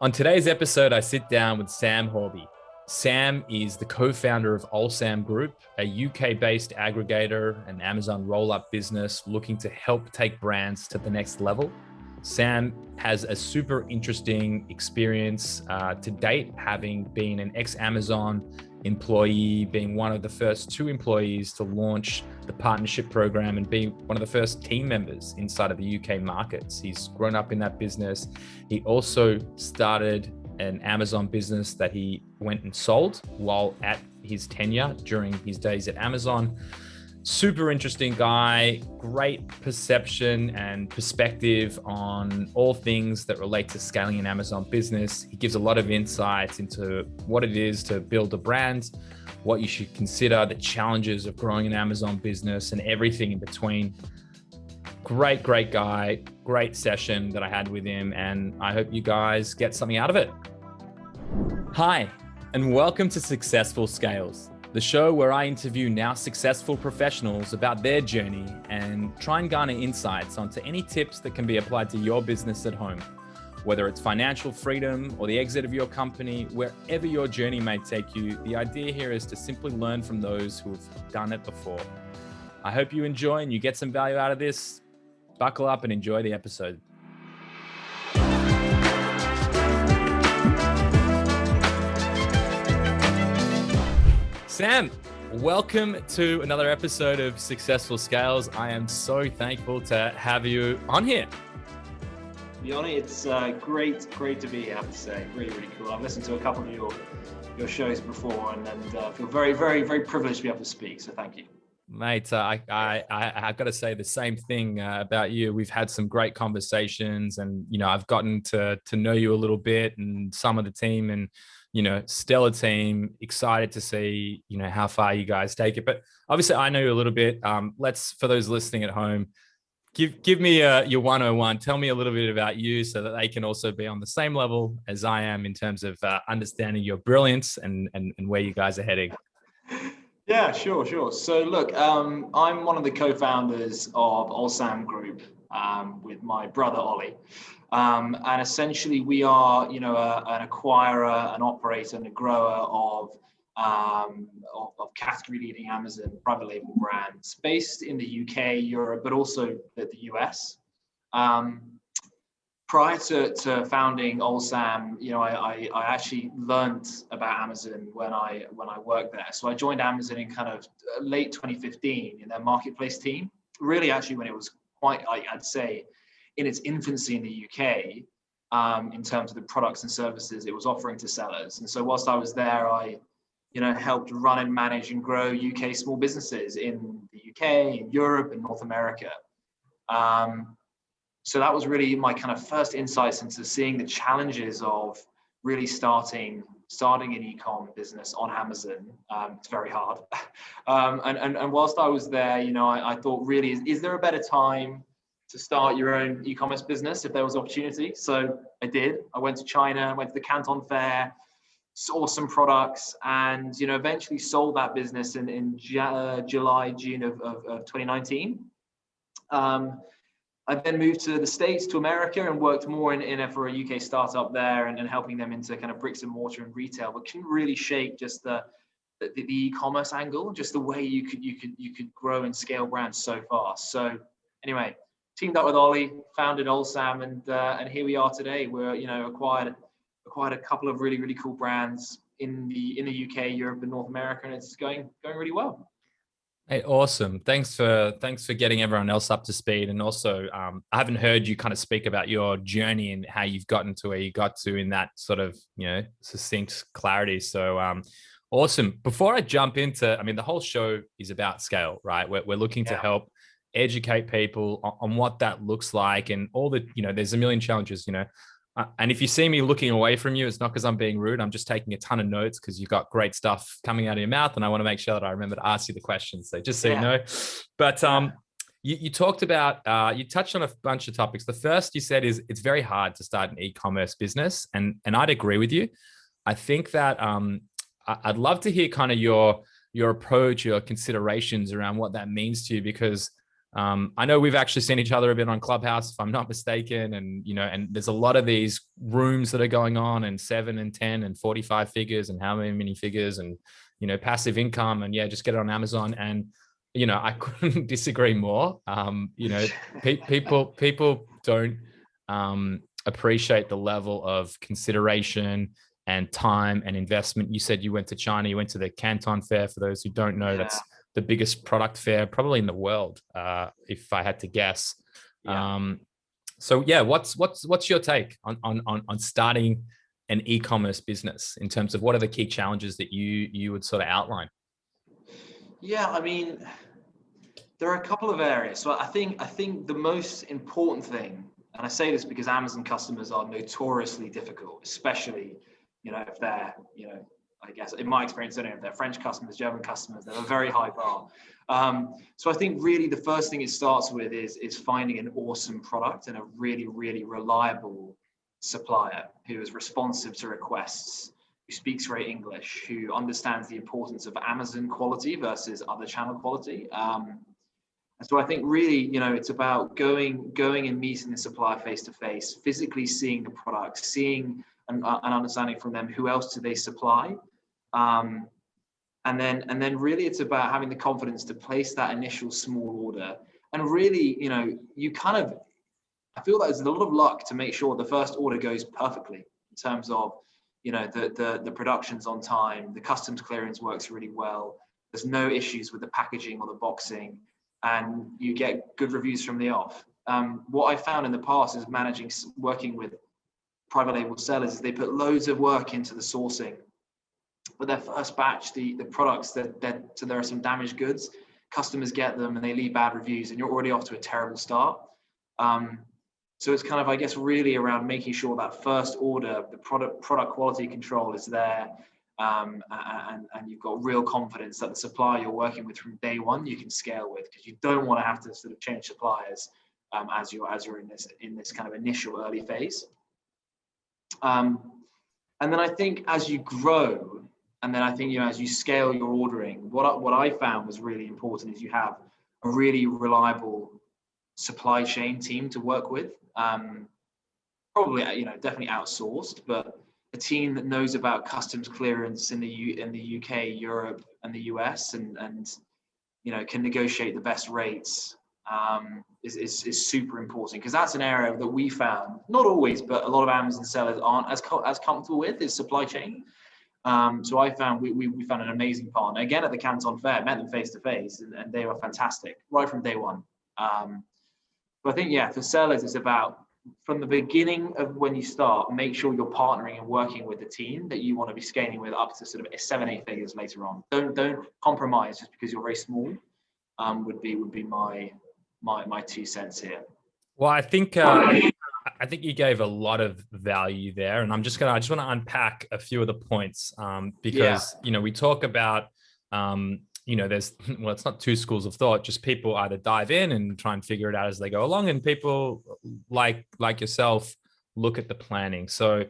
On today's episode, I sit down with Sam Hörbye. Sam is the co-founder of Olsam Group, a UK-based aggregator and Amazon roll-up business looking to help take brands to the next level. Sam has a super interesting experience to date, having been an ex-Amazon employee, being one of the first two employees to launch the partnership program and being one of the first team members inside of the UK markets. He's grown up in that business. He also started an Amazon business that he went and sold while at his tenure during his days at Amazon. Super interesting guy, great perception and perspective on all things that relate to scaling an Amazon business. He gives a lot of insights into what it is to build a brand, what you should consider, the challenges of growing an Amazon business, and everything in between. Great guy, great session that I had with him, and I hope you guys get something out of it. Hi, and welcome to Successful Scales, the show where I interview now successful professionals about their journey and try and garner insights onto any tips that can be applied to your business at home. Whether it's financial freedom or the exit of your company, wherever your journey may take you, the idea here is to simply learn from those who have done it before. I hope you enjoy and you get some value out of this. Buckle up and enjoy the episode. Sam, welcome to another episode of Successful Scales. I am so thankful to have you on here. Yoni, it's great to be here, I have to say. Really cool. I've listened to a couple of your shows before and feel very privileged to be able to speak, so thank you. Mate, I've got to say the same thing about you. We've had some great conversations and, I've gotten to know you a little bit and some of the team and, stellar team, excited to see, how far you guys take it. But obviously I know you a little bit. For those listening at home, give me your 101. Tell me a little bit about you so that they can also be on the same level as I am in terms of understanding your brilliance and where you guys are heading. Yeah, sure. So look, I'm one of the co-founders of Olsam Group with my brother Ollie. And essentially we are, an acquirer, an operator, and a grower of category-leading Amazon private label brands based in the UK, Europe, but also the US. Prior to founding Olsam, I actually learned about Amazon when I worked there. So I joined Amazon in kind of late 2015 in their marketplace team. Really, actually, when it was quite, I'd say, in its infancy in the UK, in terms of the products and services it was offering to sellers. And so whilst I was there, I helped run and manage and grow UK small businesses in the UK, in Europe, and North America. So that was really my kind of first insights into seeing the challenges of really starting an e-com business on Amazon. It's very hard. And whilst I was there, I thought really, is there a better time to start your own e-commerce business if there was opportunity? So I did. I went to China, went to the Canton Fair, saw some products, and eventually sold that business in July, June of 2019. I then moved to the States, to America, and worked more for a UK startup there and helping them into kind of bricks and mortar and retail, but couldn't really shake just the e-commerce angle, just the way you could grow and scale brands so fast. So anyway, teamed up with Ollie, founded Olsam, and here we are today. We're acquired a couple of really cool brands in the UK, Europe, and North America, and it's going really well. Hey, awesome. Thanks for getting everyone else up to speed. And also, I haven't heard you kind of speak about your journey and how you've gotten to where you got to in that sort of, succinct clarity. So awesome. Before I jump into, the whole show is about scale, right? We're looking to help educate people on what that looks like and all the, there's a million challenges, and if you see me looking away from you, it's not because I'm being rude. I'm just taking a ton of notes because you've got great stuff coming out of your mouth. And I want to make sure that I remember to ask you the questions. So just so you know. But you talked about, you touched on a bunch of topics. The first you said is it's very hard to start an e-commerce business. And I'd agree with you. I think that I'd love to hear kind of your approach, your considerations around what that means to you, because I know we've actually seen each other a bit on Clubhouse, if I'm not mistaken. And, and there's a lot of these rooms that are going on, and 7 and 10 and 45 figures and how many figures, and, passive income, and just get it on Amazon. And, I couldn't disagree more. People don't appreciate the level of consideration and time and investment. You said you went to China, you went to the Canton Fair. For those who don't know, that's the biggest product fair probably in the world, if I had to guess. So what's your take on starting an e-commerce business, in terms of what are the key challenges that you would sort of outline? Yeah, I mean, there are a couple of areas. So I think the most important thing, and I say this because Amazon customers are notoriously difficult, especially, if they're, I guess in my experience, I don't know if they're French customers, German customers, they have a very high bar. So I think really the first thing it starts with is finding an awesome product and a really, really reliable supplier who is responsive to requests, who speaks great English, who understands the importance of Amazon quality versus other channel quality. And so I think really, it's about going and meeting the supplier face to face, physically seeing the product, seeing and understanding from them who else do they supply. And then really it's about having the confidence to place that initial small order. And really, I feel that there's a lot of luck to make sure the first order goes perfectly, in terms of, the production's on time, the customs clearance works really well, there's no issues with the packaging or the boxing, and you get good reviews from the off. What I found in the past is working with private label sellers is they put loads of work into the sourcing, but their first batch, the products so there are some damaged goods, customers get them and they leave bad reviews, and you're already off to a terrible start. So it's kind of, I guess, really around making sure that first order, the product quality control is there, and you've got real confidence that the supplier you're working with from day one you can scale with, because you don't want to have to sort of change suppliers as you're in this kind of initial early phase. And then I think as you grow, and then I think as you scale your ordering, what I found was really important is you have a really reliable supply chain team to work with. Probably definitely outsourced, but a team that knows about customs clearance in the UK, Europe, and the US, and can negotiate the best rates, is super important, because that's an area that we found, not always, but a lot of Amazon sellers aren't as comfortable with, is supply chain. So I found we found an amazing partner again at the Canton Fair, met them face to face, and they were fantastic right from day one. But I think for sellers, it's about, from the beginning of when you start, make sure you're partnering and working with the team that you want to be scaling with up to sort of 7-8 figures later on. Don't compromise just because you're very small. Would be my 2 cents here. Well, I think you gave a lot of value there, and I just want to unpack a few of the points, because we talk about it's not 2 schools of thought, just people either dive in and try and figure it out as they go along, and people like yourself look at the planning. So,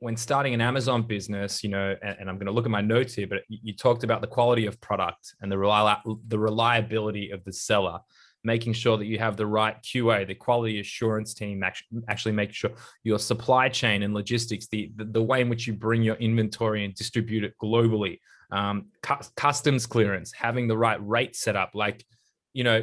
when starting an Amazon business, and I'm going to look at my notes here, but you talked about the quality of product and the reliability of the seller, making sure that you have the right QA, the quality assurance team, actually make sure your supply chain and logistics, the way in which you bring your inventory and distribute it globally, customs clearance, having the right rate set up.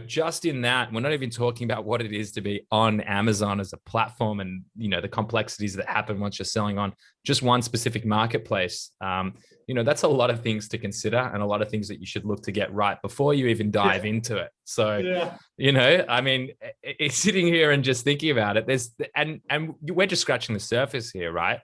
Just in that, we're not even talking about what it is to be on Amazon as a platform, and the complexities that happen once you're selling on just one specific marketplace. That's a lot of things to consider, and a lot of things that you should look to get right before you even dive into it. So, it's sitting here and just thinking about it, and we're just scratching the surface here, right?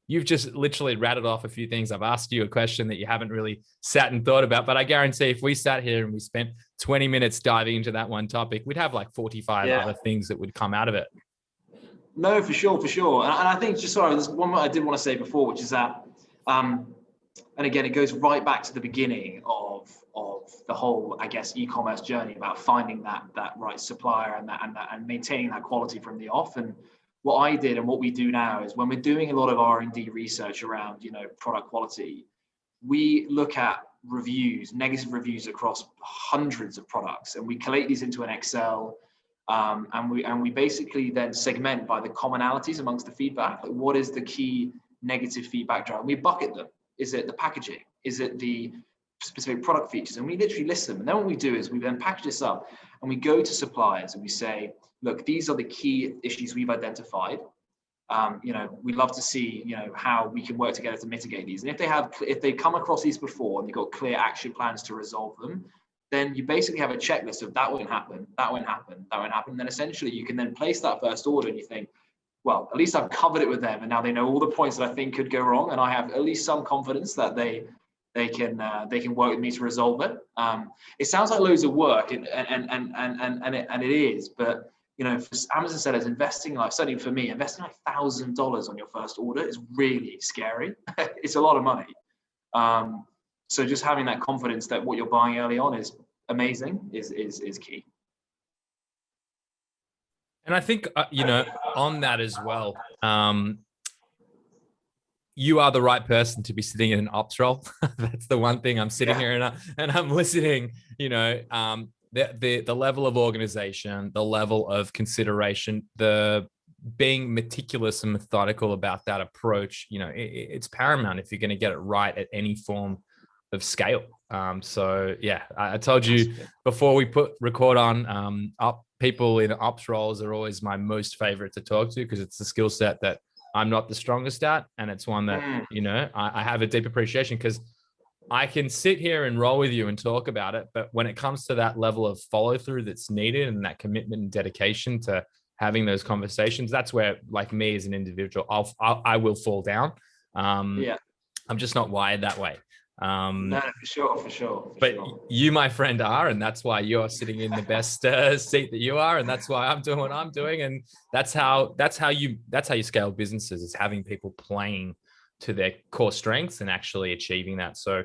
You've just literally rattled off a few things. I've asked you a question that you haven't really sat and thought about, but I guarantee if we sat here and we spent 20 minutes diving into that one topic, we'd have 45 other things that would come out of it. No, for sure. And I think, there's one I did want to say before, which is that, and again, it goes right back to the beginning of the whole, I guess, e-commerce journey, about finding that right supplier and maintaining that quality from the off. And what I did and what we do now is, when we're doing a lot of R&D research around, product quality, we look at reviews, negative reviews across hundreds of products, and we collate these into an Excel, and we basically then segment by the commonalities amongst the feedback. Like, what is the key negative feedback drive? We bucket them. Is it the packaging? Is it the specific product features? And we literally list them. And then what we do is we then package this up and we go to suppliers and we say, look, these are the key issues we've identified. We'd love to see, how we can work together to mitigate these. And if they come across these before and you've got clear action plans to resolve them, then you basically have a checklist of that won't happen, that won't happen, that won't happen. And then essentially you can then place that first order and you think, well, at least I've covered it with them. And now they know all the points that I think could go wrong. And I have at least some confidence that they can work with me to resolve it. It sounds like loads of work, and it is, but for Amazon sellers, certainly for me, investing like $1,000 on your first order is really scary. It's a lot of money. So just having that confidence that what you're buying early on is amazing is key. And I think, on that as well, you are the right person to be sitting in an ops role. That's the one thing. I'm sitting here and I'm listening, the level of organization, the level of consideration, the being meticulous and methodical about that approach, it's paramount if you're going to get it right at any form of scale. I told you before we put record on, people in ops roles are always my most favorite to talk to, because it's the skill set that I'm not the strongest at. And it's one that, I have a deep appreciation, because I can sit here and roll with you and talk about it. But when it comes to that level of follow through that's needed and that commitment and dedication to having those conversations, that's where, like me as an individual, I will fall down. I'm just not wired that way. No, for sure. But you, my friend, are, and that's why you're sitting in the best seat that you are, and that's why I'm doing what I'm doing, and that's how you scale businesses, is having people playing to their core strengths and actually achieving that. So,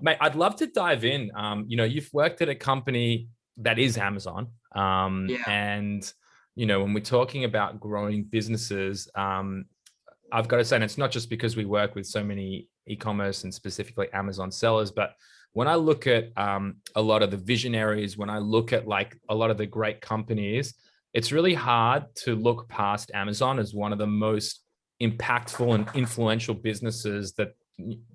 mate, I'd love to dive in. You've worked at a company that is Amazon, and when we're talking about growing businesses, I've got to say, and it's not just because we work with so many e-commerce and specifically Amazon sellers, but when I look at a lot of the visionaries, when I look at like a lot of the great companies, it's really hard to look past Amazon as one of the most impactful and influential businesses that,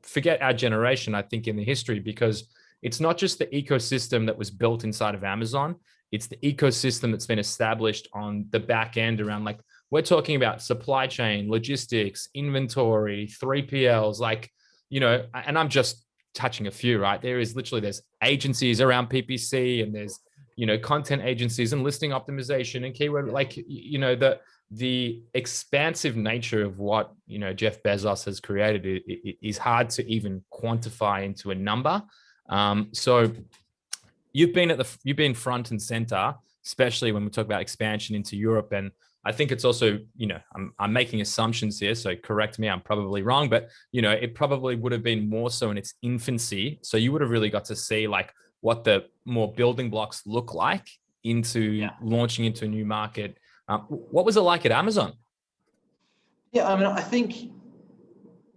forget our generation, I think, in the history, because it's not just the ecosystem that was built inside of Amazon, it's the ecosystem that's been established on the back end around, like, we're talking about supply chain, logistics, inventory, 3PLs, and I'm just touching a few, right? There's agencies around PPC, and there's, content agencies and listing optimization and keyword, the expansive nature of what, Jeff Bezos has created is hard to even quantify into a number. So you've been front and center, especially when we talk about expansion into Europe. And I think it's also, I'm making assumptions here, so correct me, I'm probably wrong, but, it probably would have been more so in its infancy. So you would have really got to see like what the more building blocks look like into launching into a new market. What was it like at Amazon? Yeah, I mean, I think,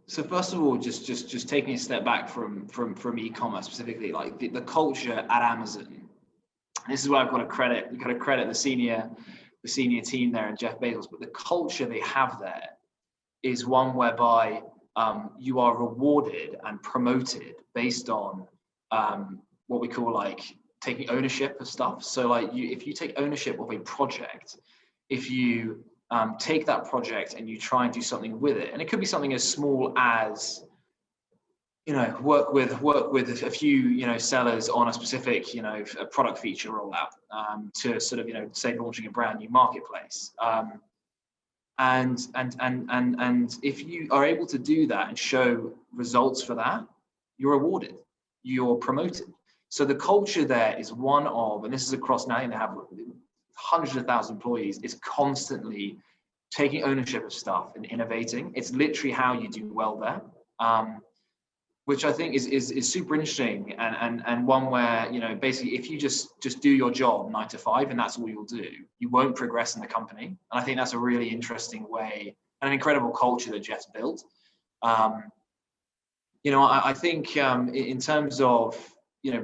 so first of all, just taking a step back from e-commerce specifically, like the culture at Amazon, this is where I've got to credit the senior team there and Jeff Bezos, but the culture they have there is one whereby you are rewarded and promoted based on what we call like taking ownership of stuff. So if you take ownership of a project, if you take that project and you try and do something with it, and it could be something as small as, work with a few, sellers on a specific, a product feature rollout to sort of, say launching a brand new marketplace. And if you are able to do that and show results for that, you're rewarded, you're promoted. So the culture there is one of, and this is across now, they have hundreds of thousands of employees, is constantly taking ownership of stuff and innovating. It's literally how you do well there. Which I think is super interesting, and one where, basically if you just do your job 9 to 5 and that's all you'll do, you won't progress in the company. And I think that's a really interesting way and an incredible culture that Jeff's built. I think in terms of,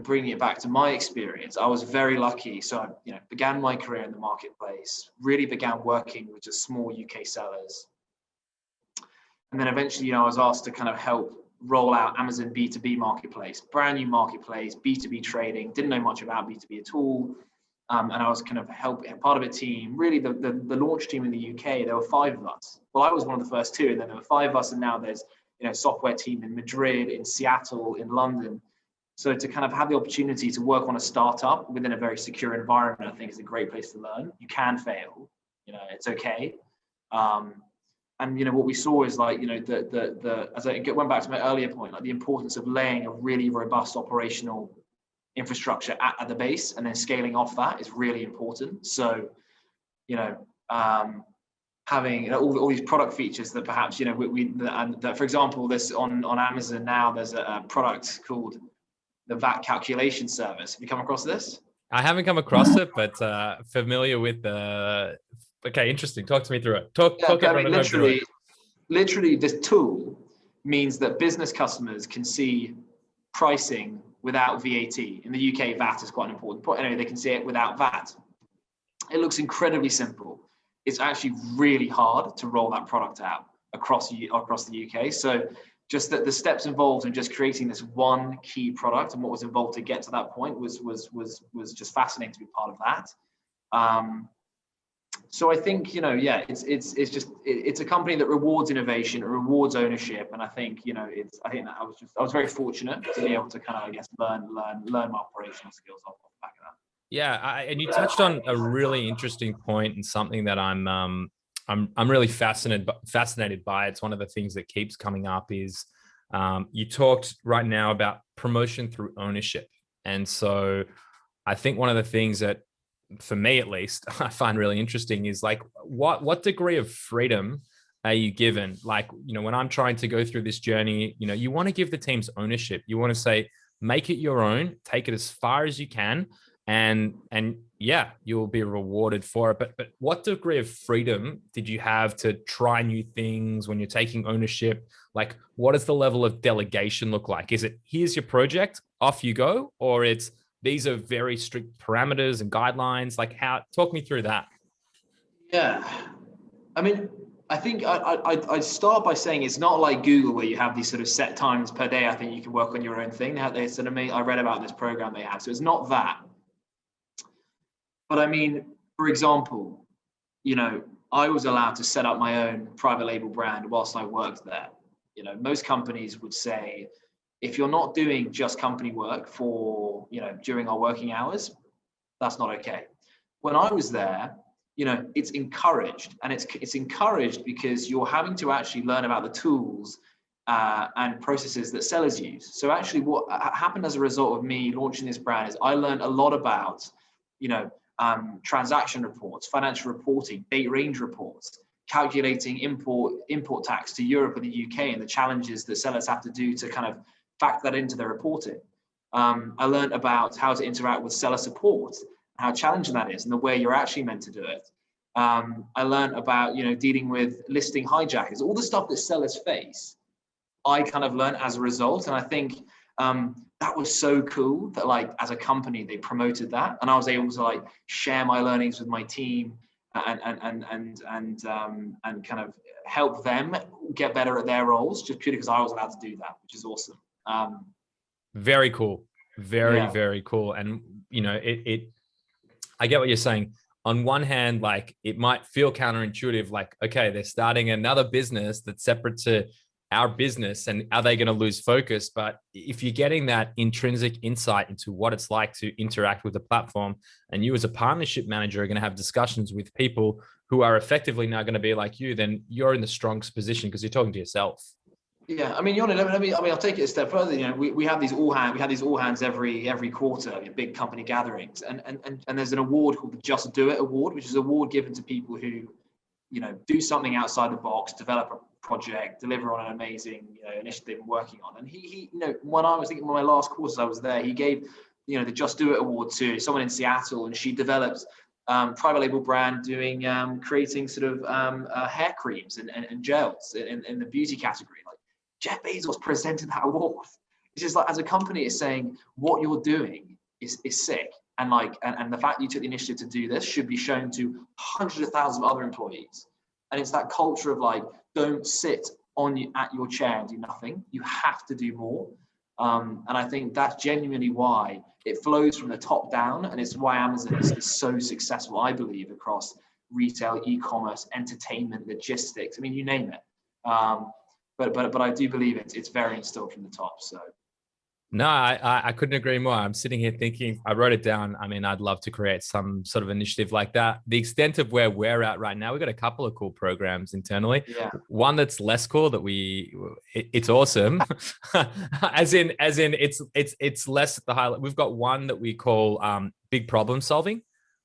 bringing it back to my experience, I was very lucky. So I, began my career in the marketplace, really began working with just small UK sellers. And then eventually, I was asked to kind of help roll out Amazon B2B marketplace, brand new marketplace, B2B trading, didn't know much about B2B at all. And I was kind of part of a team, really the launch team in the UK, there were 5 of us. Well, I was one of the first 2, and then there were 5 of us, and now there's, software team in Madrid, in Seattle, in London. So to kind of have the opportunity to work on a startup within a very secure environment, I think is a great place to learn. You can fail, it's okay. And what we saw is like, as I went back to my earlier point, like the importance of laying a really robust operational infrastructure at the base and then scaling off that is really important. So, having all these product features that perhaps, that for example, this on Amazon now, there's a product called the VAT calculation service. Have you come across this? I haven't come across it, but familiar with the. Okay, interesting. Talk to me through it. Literally, this tool means that business customers can see pricing without VAT. In the UK, VAT is quite an important point. Anyway, they can see it without VAT. It looks incredibly simple. It's actually really hard to roll that product out across the UK. So just that the steps involved in just creating this one key product and what was involved to get to that point was just fascinating to be part of that. So I think, it's a company that rewards innovation, it rewards ownership. And I think, I think that I was very fortunate to be able to kind of, I guess, learn my operational skills off the back of that. Yeah, and you touched on a really interesting point and something that I'm really fascinated by. It's one of the things that keeps coming up is you talked right now about promotion through ownership. And so I think one of the things that, for me at least, I find really interesting is like, what degree of freedom are you given? Like, when I'm trying to go through this journey, you want to give the teams ownership. You want to say, make it your own, take it as far as you can. And yeah, you'll be rewarded for it. But what degree of freedom did you have to try new things when you're taking ownership? Like, what does the level of delegation look like? Is it, here's your project, off you go? Or it's, these are very strict parameters and guidelines? Like, talk me through that. Yeah. I mean, I think I'd start by saying it's not like Google where you have these sort of set times per day. I think you can work on your own thing. They sort of I read about this program they have. So it's not that. But I mean, for example, I was allowed to set up my own private label brand whilst I worked there. Most companies would say, if you're not doing just company work for, during our working hours, that's not okay. When I was there, it's encouraged, and it's encouraged because you're having to actually learn about the tools and processes that sellers use. So actually what happened as a result of me launching this brand is I learned a lot about, transaction reports, financial reporting, date range reports, calculating import tax to Europe and the UK and the challenges that sellers have to do to kind of factor that into their reporting. I learned about how to interact with seller support, how challenging that is and the way you're actually meant to do it. I learned about, dealing with listing hijackers, all the stuff that sellers face. I kind of learned as a result. And I think that was so cool that, like, as a company, they promoted that. And I was able to, like, share my learnings with my team and kind of help them get better at their roles just purely because I was allowed to do that, which is awesome. Very cool. Very cool. And, I get what you're saying. On one hand, like, it might feel counterintuitive, like, okay, they're starting another business that's separate to our business, and are they going to lose focus? But if you're getting that intrinsic insight into what it's like to interact with the platform, and you as a partnership manager are going to have discussions with people who are effectively now going to be like you, then you're in the strongest position because you're talking to yourself. Yeah, I mean, I'll take it a step further. We have these all hands every quarter, big company gatherings, and there's an award called the Just Do It Award, which is an award given to people who, do something outside the box, develop a project, deliver on an amazing, initiative I'm working on. And he, when I was thinking, one of my last courses I was there, he gave, the Just Do It Award to someone in Seattle, and she developed private label brand doing creating sort of hair creams and gels in the beauty category. Like, Jeff Bezos presented that award. It's just like, as a company, it's saying what you're doing is sick. And and the fact that you took the initiative to do this should be shown to hundreds of thousands of other employees. And it's that culture of like, don't sit at your chair and do nothing. You have to do more. And I think that's genuinely why it flows from the top down, and it's why Amazon is so successful, I believe, across retail, e-commerce, entertainment, logistics. I mean, you name it. But I do believe it's very instilled from the top. So. No, I couldn't agree more. I'm sitting here thinking, I wrote it down. I mean, I'd love to create some sort of initiative like that. The extent of where we're at right now, we've got a couple of cool programs internally. Yeah. One that's less cool that it's awesome. as in it's less at the highlight. We've got one that we call big problem solving,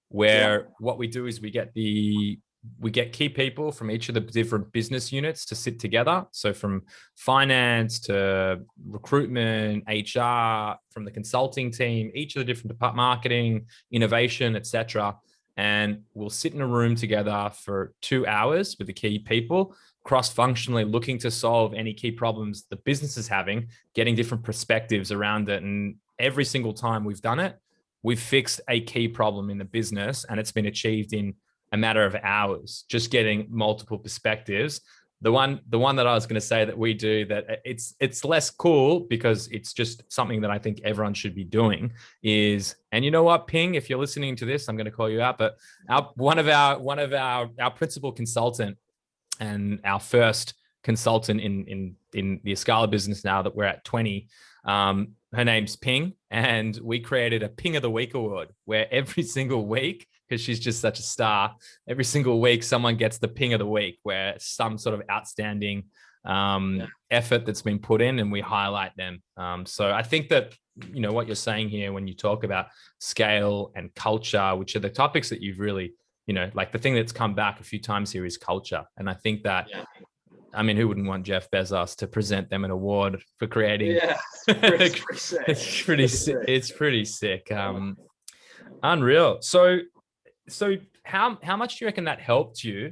where what we do is we get key people from each of the different business units to sit together. So from finance to recruitment, HR, from the consulting team, each of the different departments, marketing, innovation, etc. And we'll sit in a room together for 2 hours with the key people, cross-functionally looking to solve any key problems the business is having, getting different perspectives around it. And every single time we've done it, we've fixed a key problem in the business, and it's been achieved in a matter of hours, just getting multiple perspectives. The one that I was going to say that we do, that it's less cool because it's just something that I think everyone should be doing is, and you know what, Ping, if you're listening to this, I'm going to call you out, but one of our principal consultant and our first consultant in the Escala business now that we're at 20, her name's Ping, and we created a Ping of the Week award where every single week, because she's just such a star, every single week someone gets the Ping of the Week, where some sort of outstanding effort that's been put in, and we highlight them. So I think that, you know, what you're saying here when you talk about scale and culture, which are the topics that you've really, you know, like the thing that's come back a few times here is culture. And I think that, I mean, who wouldn't want Jeff Bezos to present them an award for creating? Yeah, it's pretty sick. It's pretty sick. Unreal. So how much do you reckon that helped you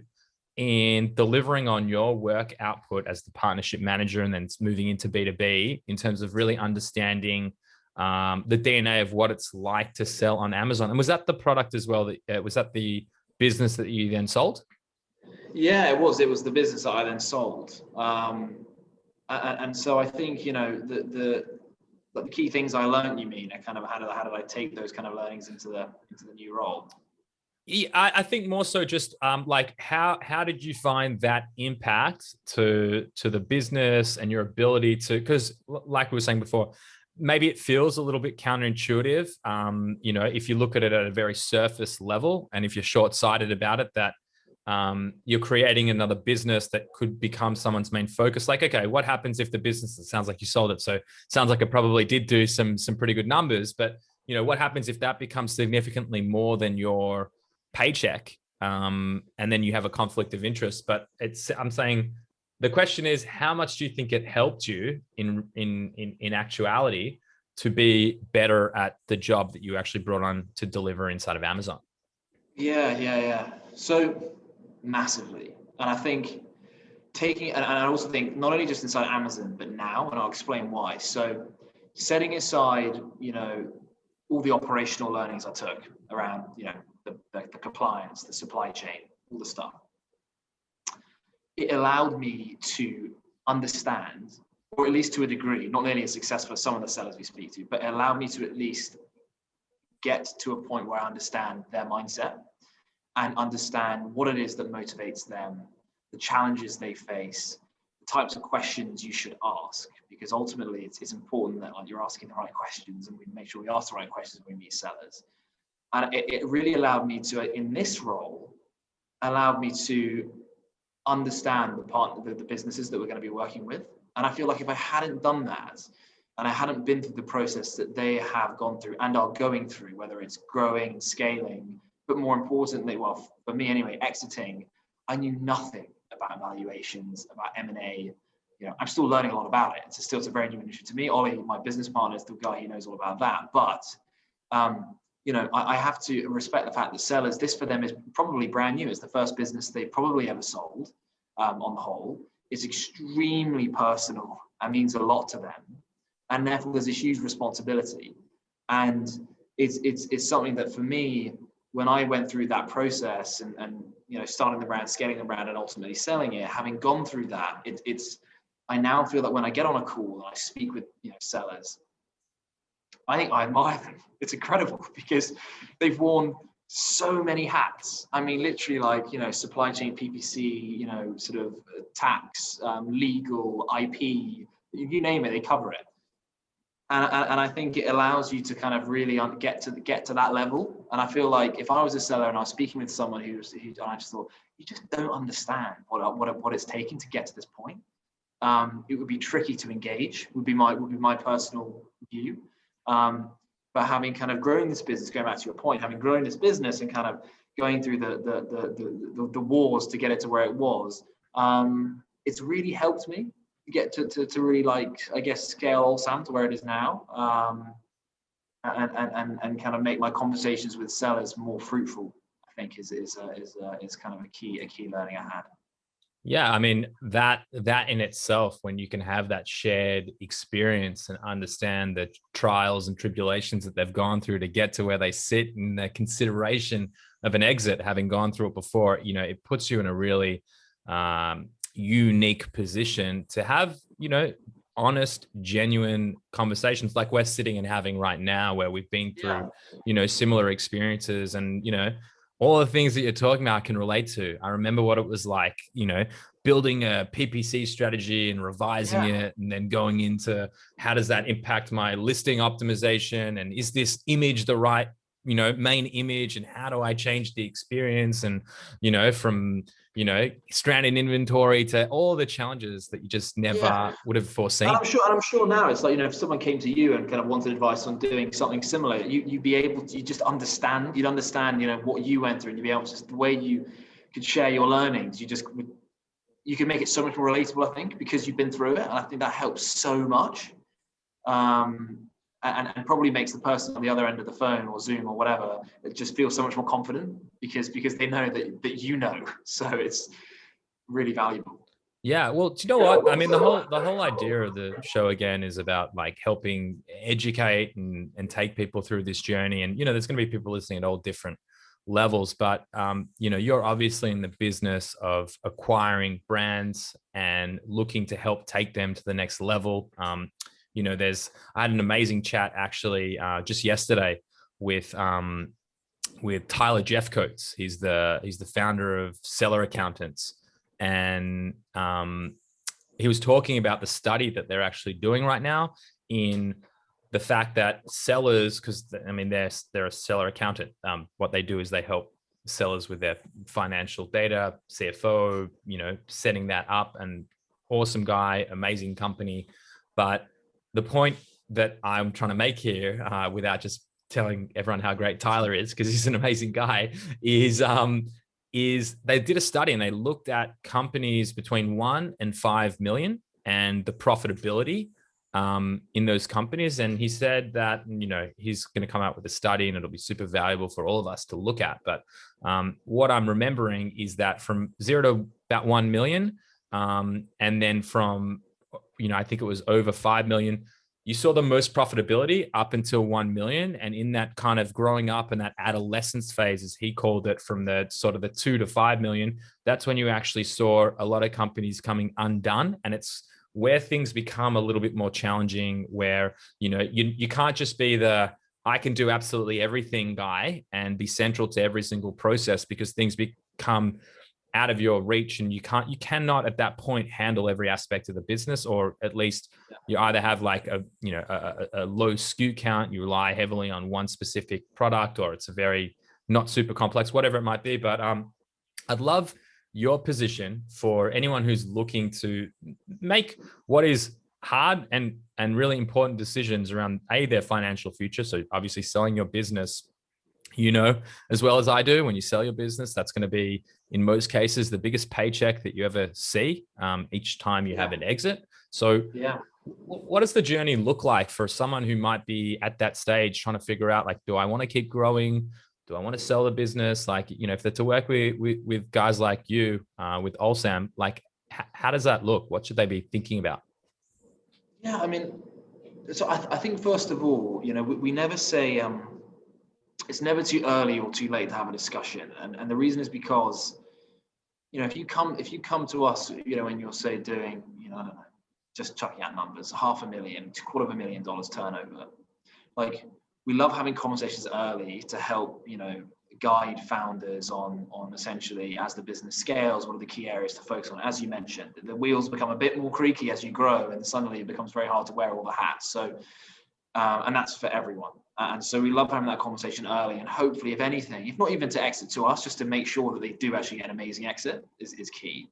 in delivering on your work output as the partnership manager, and then moving into B2B in terms of really understanding the DNA of what it's like to sell on Amazon? And was that the product as well? Was that the business that you then sold? Yeah, it was the business that I then sold. And so I think, you know, the key things I learned, you mean, kind of how did I take those kind of learnings into the new role? Yeah, I think more so just like how did you find that impact to the business and your ability to, because like we were saying before, maybe it feels a little bit counterintuitive, you know, if you look at it at a very surface level, and if you're short-sighted about it, that you're creating another business that could become someone's main focus. Like, okay, what happens if the business, it sounds like you sold it, so it sounds like it probably did do some pretty good numbers, but you know, what happens if that becomes significantly more than your paycheck, and then you have a conflict of interest? But I'm saying the question is, how much do you think it helped you in actuality to be better at the job that you actually brought on to deliver inside of Amazon? Yeah. So massively. And I think and I also think not only just inside Amazon, but now, and I'll explain why. So setting aside, you know, all the operational learnings I took around, you know, the compliance, the supply chain, all the stuff, it allowed me to understand, or at least to a degree, not nearly as successful as some of the sellers we speak to, but it allowed me to at least get to a point where I understand their mindset and understand what it is that motivates them, the challenges they face, the types of questions you should ask, because ultimately it's important that you're asking the right questions, and we make sure we ask the right questions when we meet sellers. And it really allowed me to, in this role, allowed me to understand the businesses that we're going to be working with. And I feel like if I hadn't done that, and I hadn't been through the process that they have gone through and are going through, whether it's growing, scaling, but more importantly, well, for me anyway, exiting, I knew nothing about valuations, about M&A. You know, I'm still learning a lot about it. It's a very new initiative to me. Ollie, my business partner, is the guy who knows all about that. But, you know, I have to respect the fact that sellers, this for them is probably brand new. It's the first business they've probably ever sold, on the whole. It's extremely personal. and means a lot to them. And therefore there's a huge responsibility. And it's something that for me, when I went through that process and starting the brand, scaling the brand, and ultimately selling it, having gone through that, I now feel that when I get on a call and I speak with sellers, I think I admire them. It's incredible because they've worn so many hats. I mean, literally, like, supply chain, PPC, sort of tax, legal, IP, you name it, they cover it. And I think it allows you to kind of really get to that level. And I feel like if I was a seller and I was speaking with someone who I just thought, you just don't understand what it's taken to get to this point. It would be tricky to engage. Would be my personal view. But having kind of grown this business, going back to your point, having grown this business and kind of going through the wars to get it to where it was, it's really helped me get to really, like, I guess, scale Allsam to where it is now, and kind of make my conversations with sellers more fruitful. I think is kind of a key learning I had. Yeah, I mean, that in itself, when you can have that shared experience and understand the trials and tribulations that they've gone through to get to where they sit in the consideration of an exit, having gone through it before, it puts you in a really unique position to have, honest, genuine conversations like we're sitting and having right now, where we've been through, similar experiences, and, all the things that you're talking about I can relate to. I remember what it was like, building a PPC strategy and revising it, and then going into how does that impact my listing optimization, and is this image the right, main image, and how do I change the experience, and, from, stranded inventory to all the challenges that you just never would have foreseen. And I'm sure now it's like, if someone came to you and kind of wanted advice on doing something similar, you'd be able to, you'd understand, what you went through, and you'd be able to, the way you could share your learnings, you can make it so much more relatable, I think, because you've been through it. And I think that helps so much. And probably makes the person on the other end of the phone or Zoom or whatever just feel so much more confident because they know that so it's really valuable. Yeah, well, do you know what? I mean, the whole idea of the show again is about, like, helping educate and take people through this journey. And there's going to be people listening at all different levels, but you're obviously in the business of acquiring brands and looking to help take them to the next level. I had an amazing chat actually just yesterday with Tyler Jeffcoats. He's the founder of Seller Accountants, and he was talking about the study that they're actually doing right now in the fact that sellers, because I mean they're a seller accountant. What they do is they help sellers with their financial data, CFO, setting that up. And awesome guy, amazing company, but the point that I'm trying to make here, without just telling everyone how great Tyler is, because he's an amazing guy, is they did a study and they looked at companies between 1 and 5 million and the profitability in those companies. And he said that, he's going to come out with a study and it'll be super valuable for all of us to look at. But what I'm remembering is that from 0 to about 1 million, and then from, I think it was over 5 million, you saw the most profitability up until 1 million. And in that kind of growing up and that adolescence phase, as he called it, from the sort of the 2 to 5 million, that's when you actually saw a lot of companies coming undone. And it's where things become a little bit more challenging, where, you can't just be the, I can do absolutely everything guy and be central to every single process, because things become out of your reach, and you cannot at that point handle every aspect of the business, or at least you either have like a low SKU count, you rely heavily on one specific product, or it's a very not super complex, whatever it might be. But I'd love your position for anyone who's looking to make what is hard and really important decisions around their financial future. So obviously selling your business, as well as I do, when you sell your business, that's going to be, in most cases, the biggest paycheck that you ever see each time you have an exit. So what does the journey look like for someone who might be at that stage trying to figure out, like, do I want to keep growing? Do I want to sell the business? Like, if they're to work with guys like you, with Allsam, like, how does that look? What should they be thinking about? Yeah, I mean, so I think first of all, we never say it's never too early or too late to have a discussion, and the reason is because if you come to us, and you're say doing, I don't know, just chucking out numbers, $500,000 to $250,000 turnover, like we love having conversations early to help guide founders on essentially, as the business scales, what are the key areas to focus on. As you mentioned, the wheels become a bit more creaky as you grow, and suddenly it becomes very hard to wear all the hats. So and that's for everyone. And so we love having that conversation early, and hopefully, if anything, if not even to exit to us, just to make sure that they do actually get an amazing exit is key.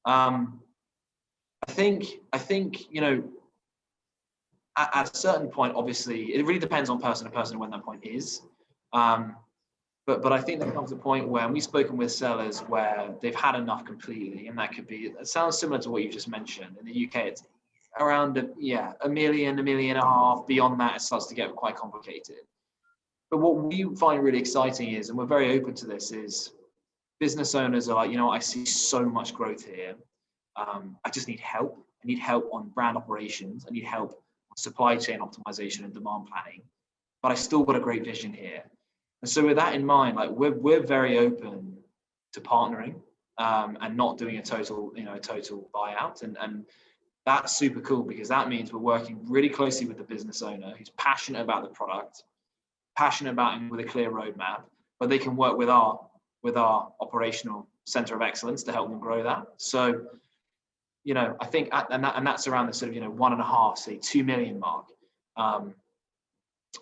I think at a certain point, obviously, it really depends on person to person when that point is. But I think there comes a point where, and we've spoken with sellers where they've had enough completely, and that could be, it sounds similar to what you just mentioned. In the UK, it's around $1 million, $1.5 million. Beyond that, it starts to get quite complicated. But what we find really exciting is, and we're very open to this, is business owners are like, I see so much growth here. I just need help. I need help on brand operations. I need help on supply chain optimization and demand planning. But I still got a great vision here. And so with that in mind, like we're very open to partnering and not doing a total buyout. And that's super cool, because that means we're working really closely with the business owner who's passionate about the product, passionate about it with a clear roadmap, but they can work with our operational center of excellence to help them grow that. So, I think, and that's around the sort of, 1.5, say 2 million mark,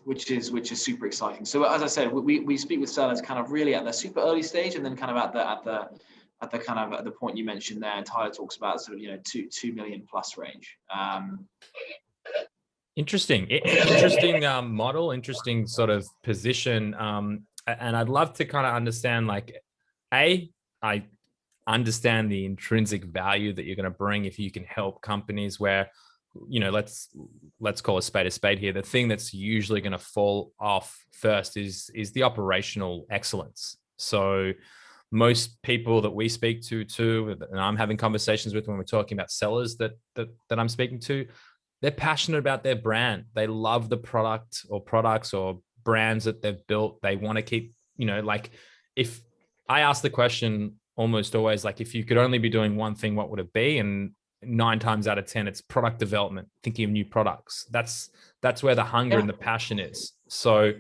which is super exciting. So as I said, we speak with sellers kind of really at the super early stage, and then kind of at the point you mentioned there, and Tyler talks about sort of, 2 million plus range. Interesting model, interesting sort of position. And I'd love to kind of understand, like, I understand the intrinsic value that you're going to bring if you can help companies where, let's call a spade here. The thing that's usually going to fall off first is the operational excellence. So most people that we speak to too, and I'm having conversations with when we're talking about sellers that I'm speaking to, they're passionate about their brand. They love the product or products or brands that they've built. They want to keep, like, if I ask the question almost always, like, if you could only be doing one thing, what would it be? And 9 times out of 10, it's product development, thinking of new products. That's where the hunger and the passion is. So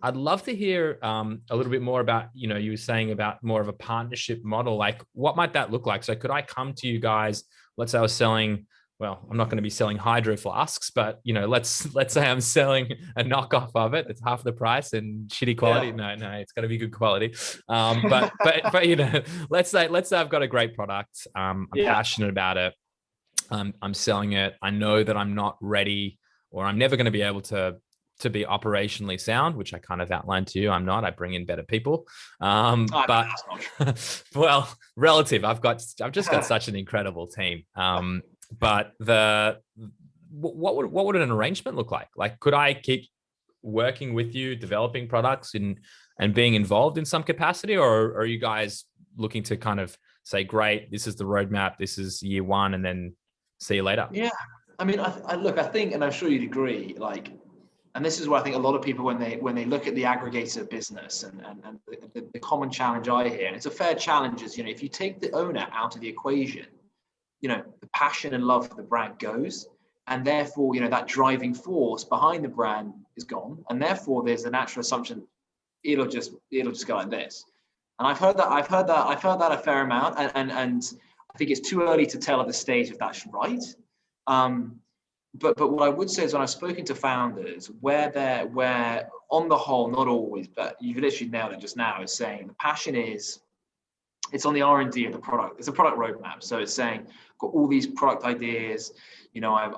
I'd love to hear a little bit more about, you were saying about more of a partnership model. Like, what might that look like? So could I come to you guys? Let's say I was selling, well, I'm not going to be selling hydro flasks, but let's say I'm selling a knockoff of it. It's half the price and shitty quality. No, it's got to be good quality. But let's say I've got a great product. I'm passionate about it. I'm selling it. I know that I'm not ready, or I'm never going to be able to be operationally sound, which I kind of outlined to you. I'm not. I bring in better people. But well, relative. I've just got such an incredible team. But what would an arrangement look like? Like, could I keep working with you, developing products and being involved in some capacity, or are you guys looking to kind of say, great, this is the roadmap, this is year one, and then see you later? Yeah, I mean, I think, and I'm sure you'd agree, like, and this is where I think a lot of people, when they look at the aggregator business and the common challenge I hear, and it's a fair challenge, is, if you take the owner out of the equation, the passion and love for the brand goes, and therefore, that driving force behind the brand is gone, and therefore there's a natural assumption it'll just go like this. And I've heard that a fair amount, and I think it's too early to tell at this stage if that's right. But what I would say is, when I've spoken to founders, where on the whole, not always, but you've literally nailed it just now, is saying the passion is, it's on the R&D of the product. It's a product roadmap. So it's saying, got all these product ideas, I've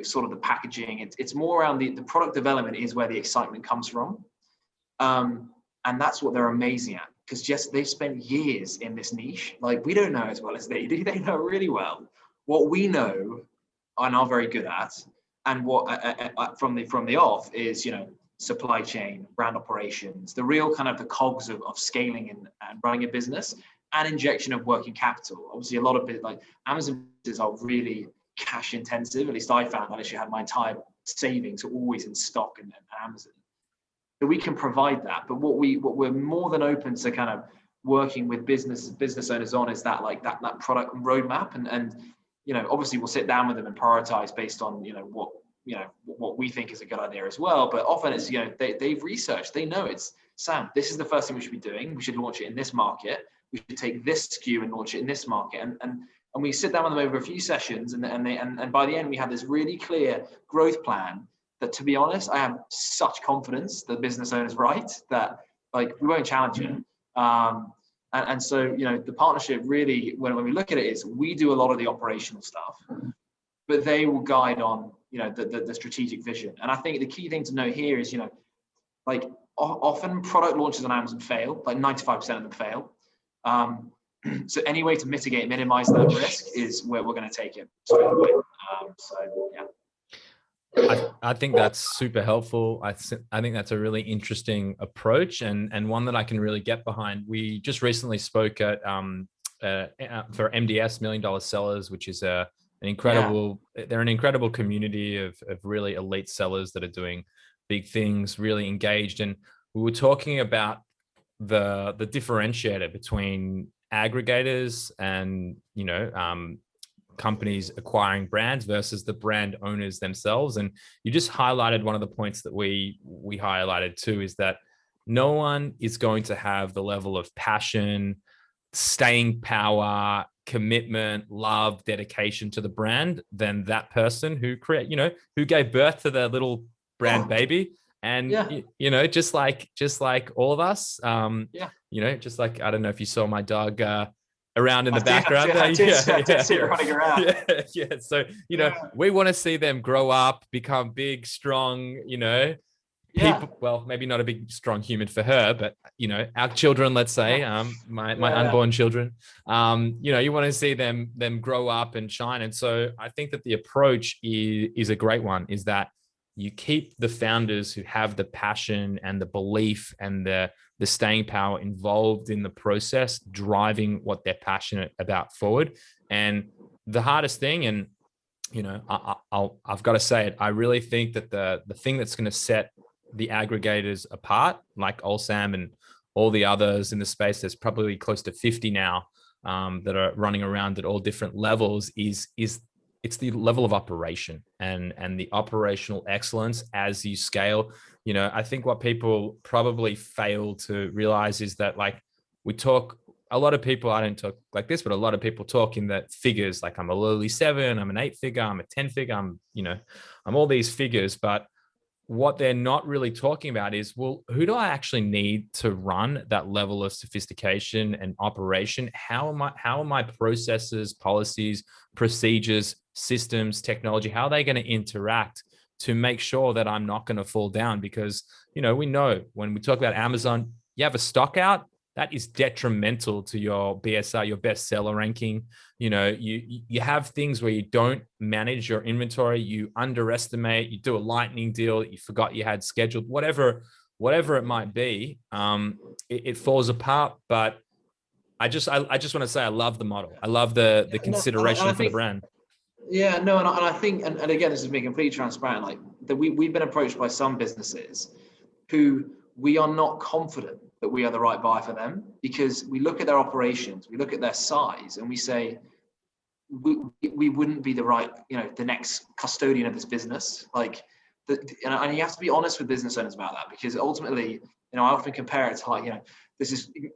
sort of the packaging. It's more around the product development is where the excitement comes from. And that's what they're amazing at, because just they've spent years in this niche. Like, we don't know as well as they do. They know really well. What we know and are very good at, and what from the off is, supply chain, brand operations, the real kind of the cogs of scaling and running a business, and injection of working capital. Obviously, a lot of it, like Amazon, are really cash intensive. At least I found I literally had my entire savings always in stock and Amazon. So we can provide that. But what we're more than open to kind of working with business owners on is that like that product roadmap, and obviously we'll sit down with them and prioritize based on what we think is a good idea as well. But often it's they've researched, they know it's Sam, this is the first thing we should be doing. We should launch it in this market. We should take this SKU and launch it in this market. And we sit down with them over a few sessions, and by the end we have this really clear growth plan that, to be honest, I have such confidence the business owner's right that like we won't challenge it. And so the partnership really, when we look at it, is we do a lot of the operational stuff, but they will guide on the strategic vision. And I think the key thing to know here is like often product launches on Amazon fail, like 95% of them fail. So any way to mitigate, minimize that risk is where we're going to take it straight away. So yeah. I think that's super helpful. I think that's a really interesting approach, and one that I can really get behind. We just recently spoke at for MDS, $1 Million Sellers, which is an incredible. Yeah. They're an incredible community of really elite sellers that are doing big things, really engaged. And we were talking about the differentiator between aggregators and companies acquiring brands versus the brand owners themselves. And you just highlighted one of the points that we highlighted too, is that no one is going to have the level of passion, staying power, commitment, love, dedication to the brand than that person who who gave birth to their little brand baby. And just like all of us, just like, I don't know if you saw my dog around in the background. I did see it running around. Yeah. So, we want to see them grow up, become big, strong, people, well, maybe not a big, strong human for her, but, our children, let's say, my unborn children, you want to see them grow up and shine. And so I think that the approach is a great one, is that you keep the founders who have the passion and the belief and the staying power involved in the process, driving what they're passionate about forward. And the hardest thing, and I've got to say it, I really think that the thing that's going to set the aggregators apart, like Allsam and all the others in the space, there's probably close to 50 now that are running around at all different levels, is it's the level of operation and the operational excellence as you scale. I think what people probably fail to realize is that, like, a lot of people, I don't talk like this, but a lot of people talk in the figures, like I'm a lowly 7, I'm an 8-figure, I'm a 10-figure, I'm all these figures. But what they're not really talking about is, well, who do I actually need to run that level of sophistication and operation? How are my processes, policies, procedures, systems, technology, how are they going to interact to make sure that I'm not going to fall down? Because, we know when we talk about Amazon, you have a stock out, that is detrimental to your BSR, your bestseller ranking. You have things where you don't manage your inventory, you underestimate, you do a lightning deal that you forgot you had scheduled, whatever it might be, it falls apart. But I just want to say, I love the model. I love the consideration for the brand. Yeah, no, and I think, and again, this is being completely transparent, like that we've been approached by some businesses who we are not confident that we are the right buyer for them, because we look at their operations, we look at their size, and we say, we wouldn't be the right, the next custodian of this business. Like, and you have to be honest with business owners about that, because ultimately, I often compare it to, like,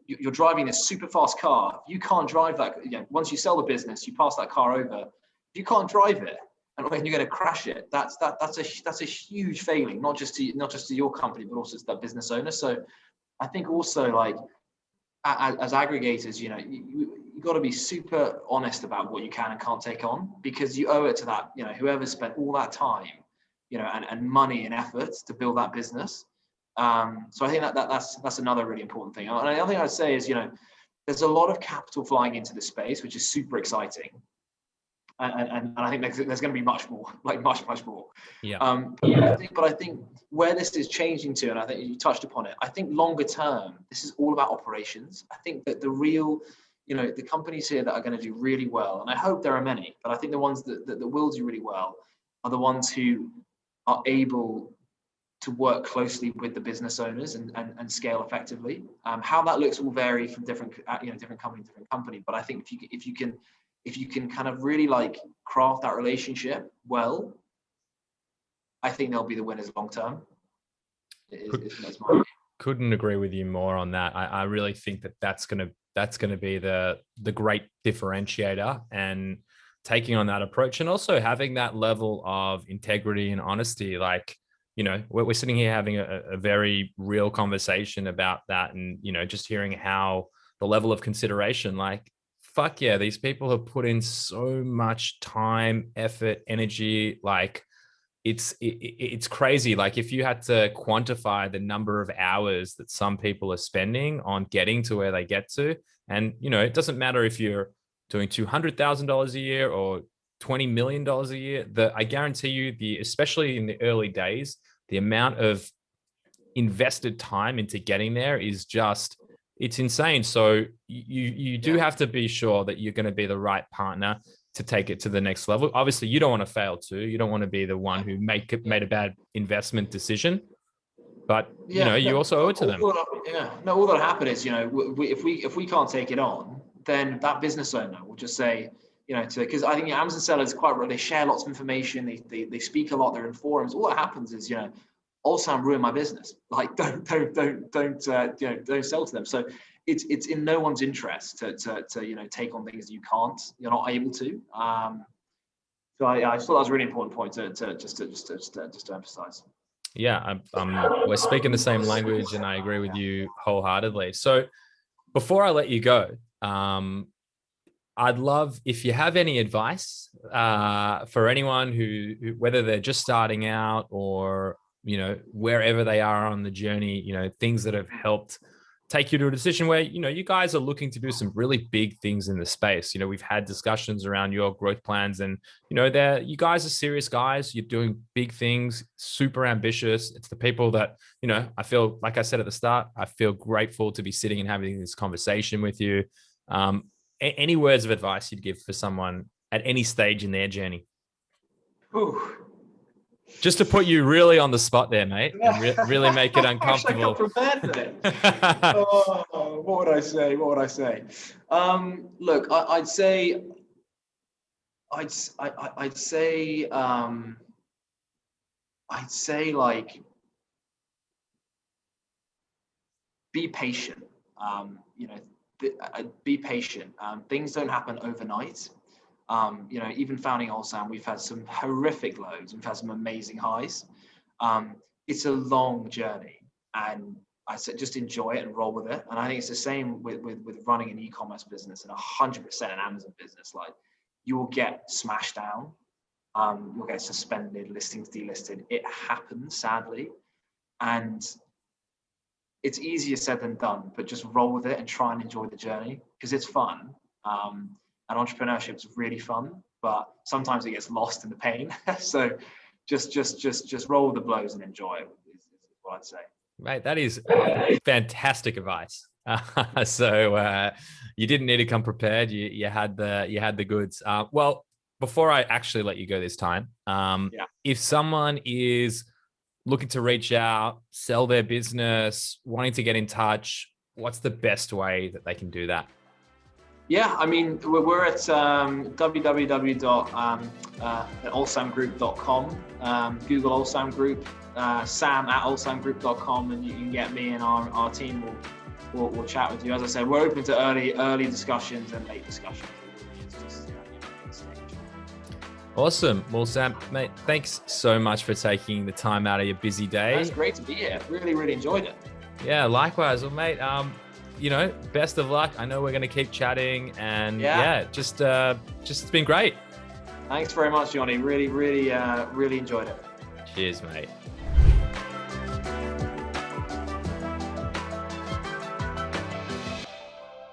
you're driving this super fast car. You can't drive that. Once you sell the business, you pass that car over. If you can't drive it, and when you're going to crash it, that's a huge failing, not just to your company, but also to that business owner. So I think also, like, as aggregators, you got to be super honest about what you can and can't take on, because you owe it to that, whoever spent all that time, and money and effort to build that business. So I think that's another really important thing. And the other thing I'd say is, there's a lot of capital flying into this space, which is super exciting. And I think there's going to be much more, like much more. Yeah. But I think where this is changing to, and I think you touched upon it, I think longer term, this is all about operations. I think that the real, the companies here that are going to do really well, and I hope there are many, but I think the ones that will do really well are the ones who are able to work closely with the business owners and scale effectively. How that looks will vary from different company to different company. But I think if you can kind of really like craft that relationship well, I think they'll be the winners long term. Couldn't agree with you more on that. I really think that's gonna be the great differentiator, and taking on that approach, and also having that level of integrity and honesty. Like, we're sitting here having a very real conversation about that, and just hearing how the level of consideration, like, fuck yeah, these people have put in so much time, effort, energy. Like, it's crazy. Like, if you had to quantify the number of hours that some people are spending on getting to where they get to, and it doesn't matter if you're doing $200,000 a year or $20 million a year, I guarantee you, especially in the early days, the amount of invested time into getting there is just, it's insane. So you do have to be sure that you're going to be the right partner to take it to the next level. Obviously, you don't want to fail too. You don't want to be the one who made a bad investment decision, but you also owe it to them. All that'll happen is, if we can't take it on, then that business owner will just say, because I think Amazon sellers they share lots of information. They speak a lot. They're in forums. All that happens is, Allsam ruined my business. Like, don't sell to them. So it's in no one's interest to take on things you're not able to. So I just thought that was a really important point to emphasize. Yeah, we're speaking the same language, and I agree with you wholeheartedly. So before I let you go, I'd love if you have any advice for anyone who, whether they're just starting out or, wherever they are on the journey, things that have helped take you to a decision where, you guys are looking to do some really big things in the space. We've had discussions around your growth plans, and, you guys are serious guys. You're doing big things, super ambitious. It's the people that, I feel, like I said at the start, I feel grateful to be sitting and having this conversation with you. Any words of advice you'd give for someone at any stage in their journey? Ooh. Just to put you really on the spot there, mate, and really make it uncomfortable. I prepared for it. What would I say? Look, I'd say like, be patient. Be patient. Things don't happen overnight. Even founding Allsam, we've had some horrific lows. We've had some amazing highs. It's a long journey, and I said just enjoy it and roll with it. And I think it's the same with running an e-commerce business and 100% an Amazon business. Like, you will get smashed down. You'll get suspended, listings delisted. It happens, sadly, and it's easier said than done, but just roll with it and try and enjoy the journey, because it's fun. And entrepreneurship is really fun, but sometimes it gets lost in the pain. So just roll with the blows and enjoy it is what I'd say. Mate, that is fantastic advice. So you didn't need to come prepared. You had the goods. Well, before I actually let you go this time, if someone is looking to reach out, sell their business, wanting to get in touch, what's the best way that they can do that? Yeah, I mean, we're at www.allsamgroup.com. Google Allsam Group, sam@allsamgroup.com, and you can get me, and our team will chat with you. As I said, we're open to early discussions and late discussions. Awesome. Well, Sam, mate, thanks so much for taking the time out of your busy day. It's great to be here. Really enjoyed it. Yeah, likewise. Well, mate, best of luck. I know we're going to keep chatting, and just it's been great. Thanks very much, Johnny. Really enjoyed it. Cheers, mate.